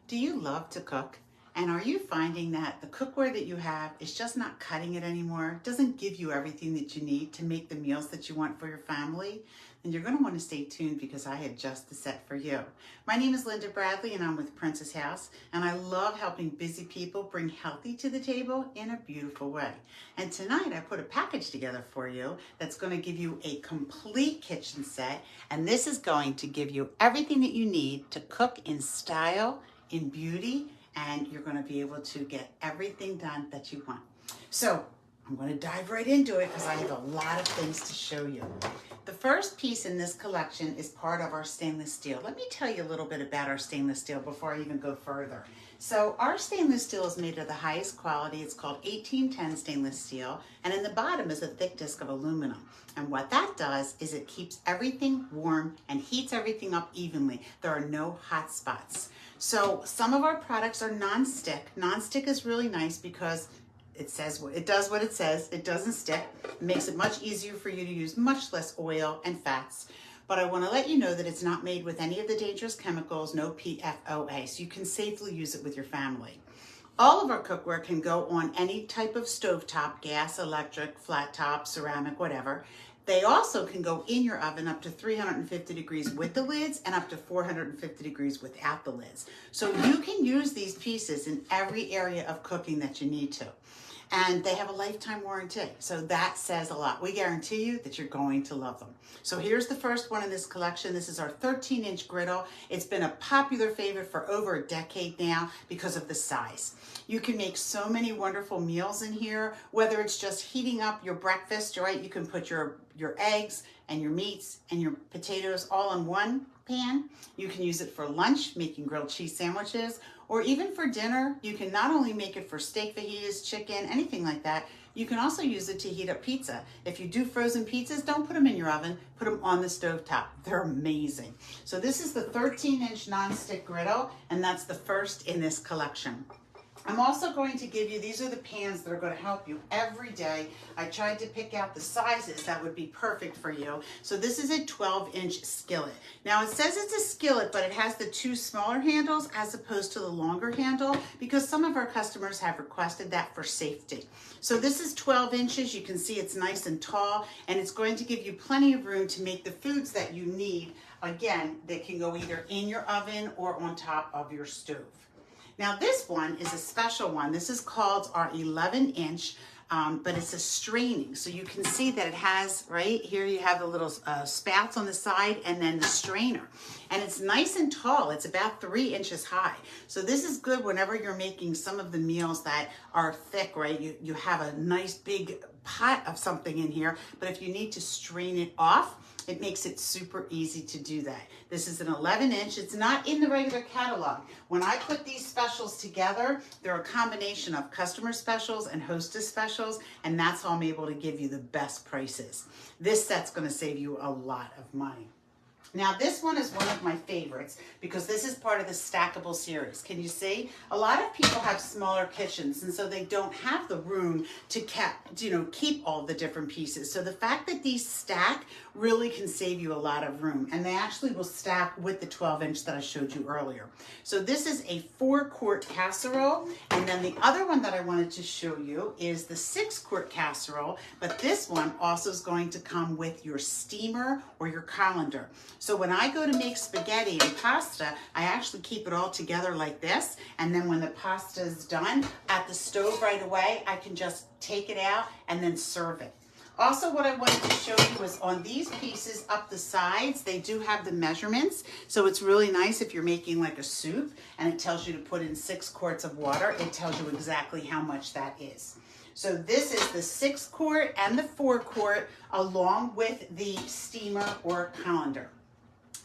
Do you love to cook? And are you finding that the cookware that you have is just not cutting it anymore? Doesn't give you everything that you need to make the meals that you want for your family? Then you're going to want to stay tuned because I had just the set for you. My name is Thelindabradley and I'm with Princess House, and I love helping busy people bring healthy to the table in a beautiful way. And tonight I put a package together for you that's going to give you a complete kitchen set, and this is going to give you everything that you need to cook in style, in beauty, and you're going to be able to get everything done that you want. So I'm going to dive right into it because I have a lot of things to show you. The first piece in this collection is part of our stainless steel. Let me tell you a little bit about our stainless steel before I even go further. So our stainless steel is made of the highest quality. It's called 1810 stainless steel, and in the bottom is a thick disc of aluminum. And what that does is it keeps everything warm and heats everything up evenly. There are no hot spots. So some of our products are non-stick. Non-stick is really nice because it does what it says. It doesn't stick. It makes it much easier for you to use much less oil and fats. But I want to let you know that it's not made with any of the dangerous chemicals, no PFOA, so you can safely use it with your family. All of our cookware can go on any type of stovetop, gas, electric, flat top, ceramic, whatever. They also can go in your oven up to 350 degrees with the lids and up to 450 degrees without the lids. So you can use these pieces in every area of cooking that you need to. And they have a lifetime warranty. So that says a lot. We guarantee you that you're going to love them. So here's the first one in this collection. This is our 13-inch griddle. It's been a popular favorite for over a decade now because of the size. You can make so many wonderful meals in here, whether it's just heating up your breakfast, right? You can put your eggs and your meats and your potatoes all in one pan. You can use it for lunch, making grilled cheese sandwiches, or even for dinner. You can not only make it for steak fajitas, chicken, anything like that. You can also use it to heat up pizza. If you do frozen pizzas, don't put them in your oven, put them on the stovetop. They're amazing. So this is the 13-inch nonstick griddle, and that's the first in this collection. I'm also going to give you, these are the pans that are going to help you every day. I tried to pick out the sizes that would be perfect for you. So this is a 12-inch skillet. Now it says it's a skillet, but it has the two smaller handles as opposed to the longer handle because some of our customers have requested that for safety. So this is 12 inches. You can see it's nice and tall, and it's going to give you plenty of room to make the foods that you need. Again, they can go either in your oven or on top of your stove. Now this one is a special one. This is called our 11-inch, but it's a straining. So you can see that it has, right here you have the little spouts on the side and then the strainer. And it's nice and tall. It's about 3 inches high. So this is good whenever you're making some of the meals that are thick, right? You have a nice big pot of something in here, but if you need to strain it off, it makes it super easy to do that. This is an 11-inch. It's not in the regular catalog. When I put these specials together, they're a combination of customer specials and hostess specials, and that's how I'm able to give you the best prices. This set's going to save you a lot of money. Now this one is one of my favorites because this is part of the Stackable series. Can you see? A lot of people have smaller kitchens, and so they don't have the room to keep all the different pieces. So the fact that these stack really can save you a lot of room, and they actually will stack with the 12-inch that I showed you earlier. So this is a 4-quart casserole, and then the other one that I wanted to show you is the 6-quart casserole, but this one also is going to come with your steamer or your colander. So when I go to make spaghetti and pasta, I actually keep it all together like this. And then when the pasta is done at the stove right away, I can just take it out and then serve it. Also, what I wanted to show you is on these pieces up the sides, they do have the measurements. So it's really nice if you're making like a soup and it tells you to put in 6 quarts of water. It tells you exactly how much that is. So this is the 6-quart and the 4-quart along with the steamer or colander.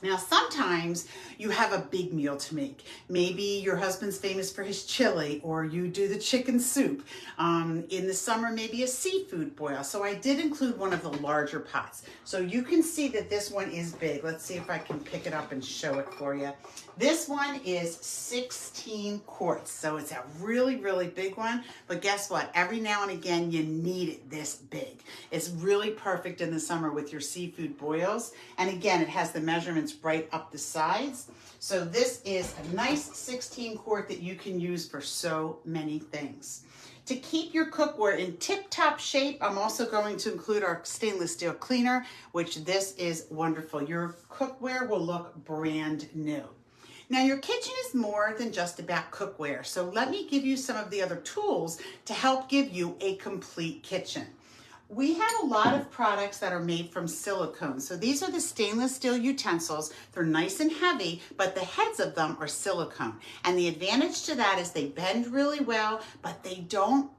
Now, sometimes you have a big meal to make. Maybe your husband's famous for his chili, or you do the chicken soup. In the summer, maybe a seafood boil. So I did include one of the larger pots. So you can see that this one is big. Let's see if I can pick it up and show it for you. This one is 16 quarts. So it's a really, really big one. But guess what? Every now and again, you need it this big. It's really perfect in the summer with your seafood boils. And again, it has the measurements right up the sides. So this is a nice 16 quart that you can use for so many things. To keep your cookware in tip-top shape, I'm also going to include our stainless steel cleaner, which this is wonderful. Your cookware will look brand new. Now your kitchen is more than just about cookware, so let me give you some of the other tools to help give you a complete kitchen. We have a lot of products that are made from silicone. So these are the stainless steel utensils. They're nice and heavy, but the heads of them are silicone. And the advantage to that is they bend really well, but they don't,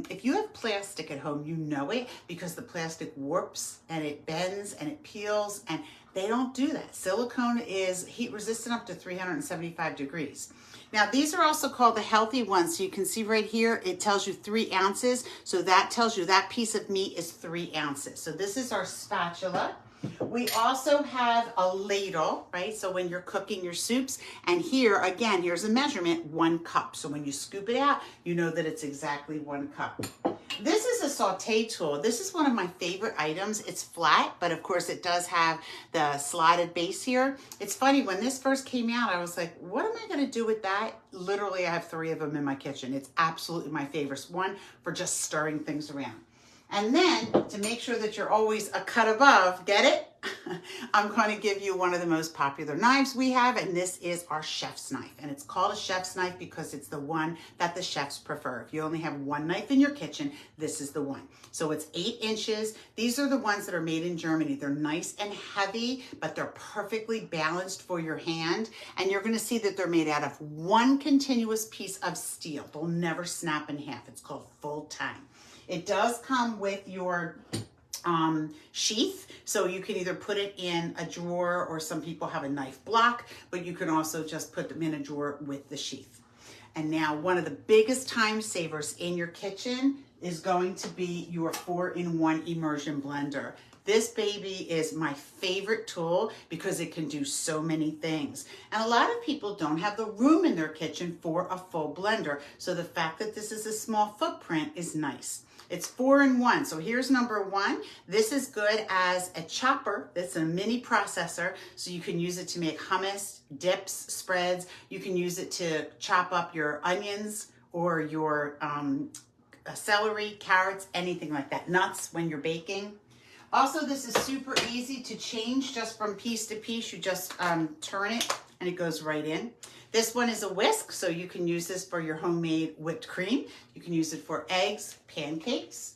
if you have plastic at home, you know it because the plastic warps and it bends and it peels, and they don't do that. Silicone is heat resistant up to 375 degrees. Now these are also called the healthy ones. So you can see right here, it tells you 3 ounces. So that tells you that piece of meat is 3 ounces. So this is our spatula. We also have a ladle, right? So when you're cooking your soups, and here again, here's a measurement, 1 cup. So when you scoop it out, you know that it's exactly 1 cup. This is a saute tool. This is one of my favorite items. It's flat, but of course it does have the slotted base here. It's funny, when this first came out, I was like, what am I gonna do with that? Literally, I have 3 of them in my kitchen. It's absolutely my favorite. One for just stirring things around. And then to make sure that you're always a cut above, get it? I'm going to give you one of the most popular knives we have, and this is our chef's knife. And it's called a chef's knife because it's the one that the chefs prefer. If you only have 1 knife in your kitchen, this is the one. So it's 8 inches. These are the ones that are made in Germany. They're nice and heavy, but they're perfectly balanced for your hand. And you're going to see that they're made out of 1 continuous piece of steel. They'll never snap in half. It's called full tang. It does come with your sheath, so you can either put it in a drawer, or some people have a knife block, but you can also just put them in a drawer with the sheath. And now one of the biggest time savers in your kitchen is going to be your 4-in-1 Immersion Blender. This baby is my favorite tool because it can do so many things. And a lot of people don't have the room in their kitchen for a full blender, so the fact that this is a small footprint is nice. It's 4-in-1. So here's number 1. This is good as a chopper. It's a mini processor. So you can use it to make hummus, dips, spreads. You can use it to chop up your onions or your celery, carrots, anything like that. Nuts when you're baking. Also, this is super easy to change just from piece to piece. You just turn it and it goes right in. This one is a whisk, so you can use this for your homemade whipped cream. You can use it for eggs, pancakes.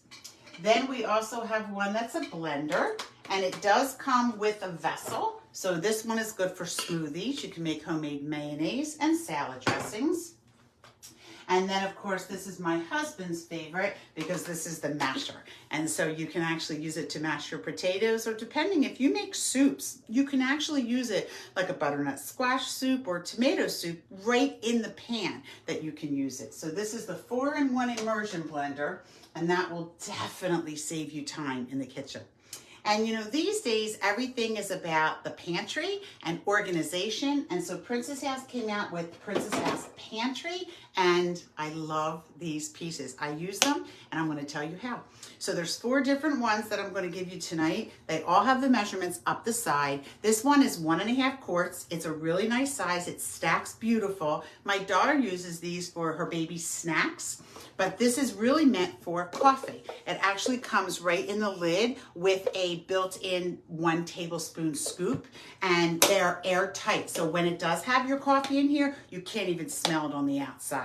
Then we also have one that's a blender, and it does come with a vessel. So this one is good for smoothies. You can make homemade mayonnaise and salad dressings. And then, of course, this is my husband's favorite because this is the masher. And so you can actually use it to mash your potatoes, or depending if you make soups, you can actually use it like a butternut squash soup or tomato soup right in the pan that you can use it. So this is the 4-in-1 Immersion Blender, and that will definitely save you time in the kitchen. And you know, these days, everything is about the pantry and organization. And so Princess House came out with Princess House Pantry, and I love these pieces. I use them, and I'm going to tell you how. So there's 4 different ones that I'm going to give you tonight. They all have the measurements up the side. This one is 1.5 quarts. It's a really nice size. It stacks beautiful. My daughter uses these for her baby's snacks, but this is really meant for coffee. It actually comes right in the lid with a built-in 1 tablespoon scoop, and they're airtight. So when it does have your coffee in here, you can't even smell it on the outside.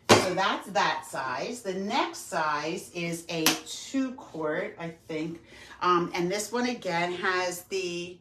So that's that size. The next size is a 2 quart, I think. And this one again has the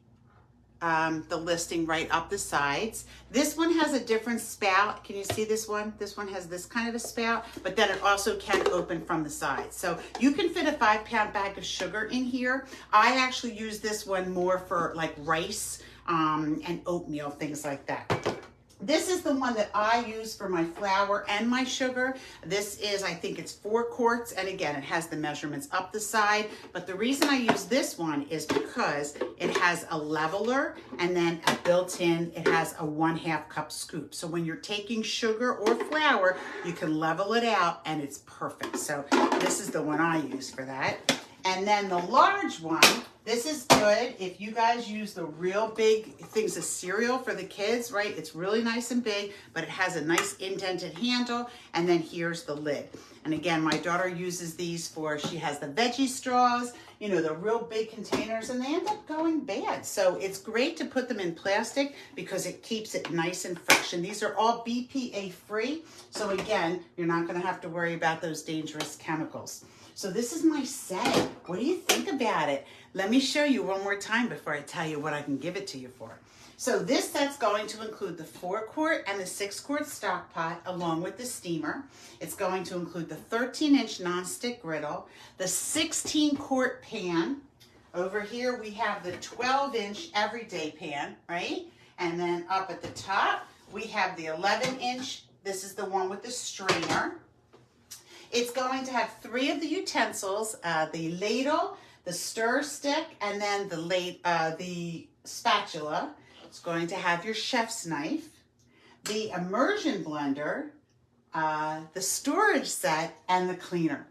listing right up the sides. This one has a different spout. Can you see this one? This one has this kind of a spout, but then it also can open from the sides. So you can fit a 5-pound bag of sugar in here. I actually use this one more for like rice and oatmeal, things like that. This is the one that I use for my flour and my sugar. This is, I think it's 4 quarts, and again, it has the measurements up the side. But the reason I use this one is because it has a leveler, and then a built-in, it has a 1/2 cup scoop. So when you're taking sugar or flour, you can level it out, and it's perfect. So this is the one I use for that. And then the large one, this is good if you guys use the real big things of cereal for the kids, right? It's really nice and big, but it has a nice indented handle. And then here's the lid. And again, my daughter uses these for, she has the veggie straws, you know, the real big containers, and they end up going bad. So it's great to put them in plastic because it keeps it nice and fresh. And these are all BPA free. So again, you're not gonna have to worry about those dangerous chemicals. So this is my set. What do you think about it? Let me show you one more time before I tell you what I can give it to you for. So this set's going to include the 4-quart and the 6-quart stock pot along with the steamer. It's going to include the 13-inch nonstick griddle, the 16-quart pan. Over here we have the 12-inch everyday pan, right? And then up at the top, we have the 11-inch. This is the one with the strainer. It's going to have 3 of the utensils, the ladle, the stir stick, and then the spatula. It's going to have your chef's knife, the Immersion Blender, the storage set, and the cleaner.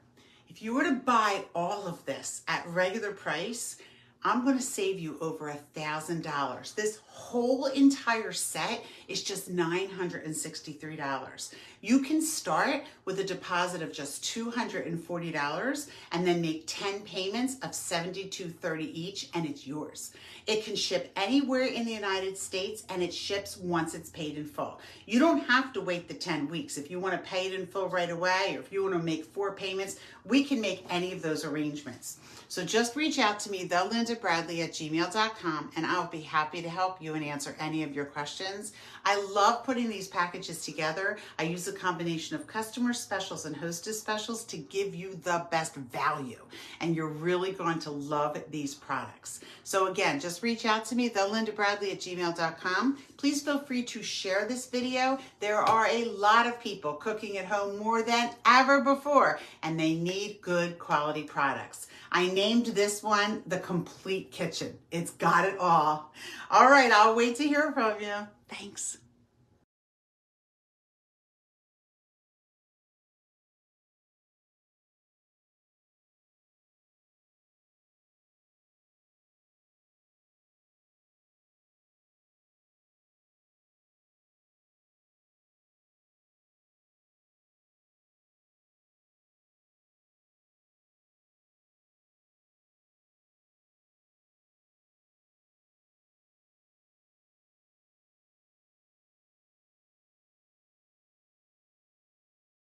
If you were to buy all of this at regular price, I'm going to save you over $1,000. This whole entire set is just $963. You can start with a deposit of just $240 and then make 10 payments of $72.30 each, and it's yours. It can ship anywhere in the United States, and it ships once it's paid in full. You don't have to wait the 10 weeks. If you want to pay it in full right away, or if you want to make 4 payments, we can make any of those arrangements. So just reach out to me, Thelindabradley@gmail.com, and I'll be happy to help you and answer any of your questions. I love putting these packages together. I use a combination of customer specials and hostess specials to give you the best value, and you're really going to love these products. So again, just reach out to me, Thelindabradley@gmail.com. Please feel free to share this video. There are a lot of people cooking at home more than ever before, and they need good quality products. I named this one the Complete Kitchen. It's got it all. All right, I'll wait to hear from you. Thanks.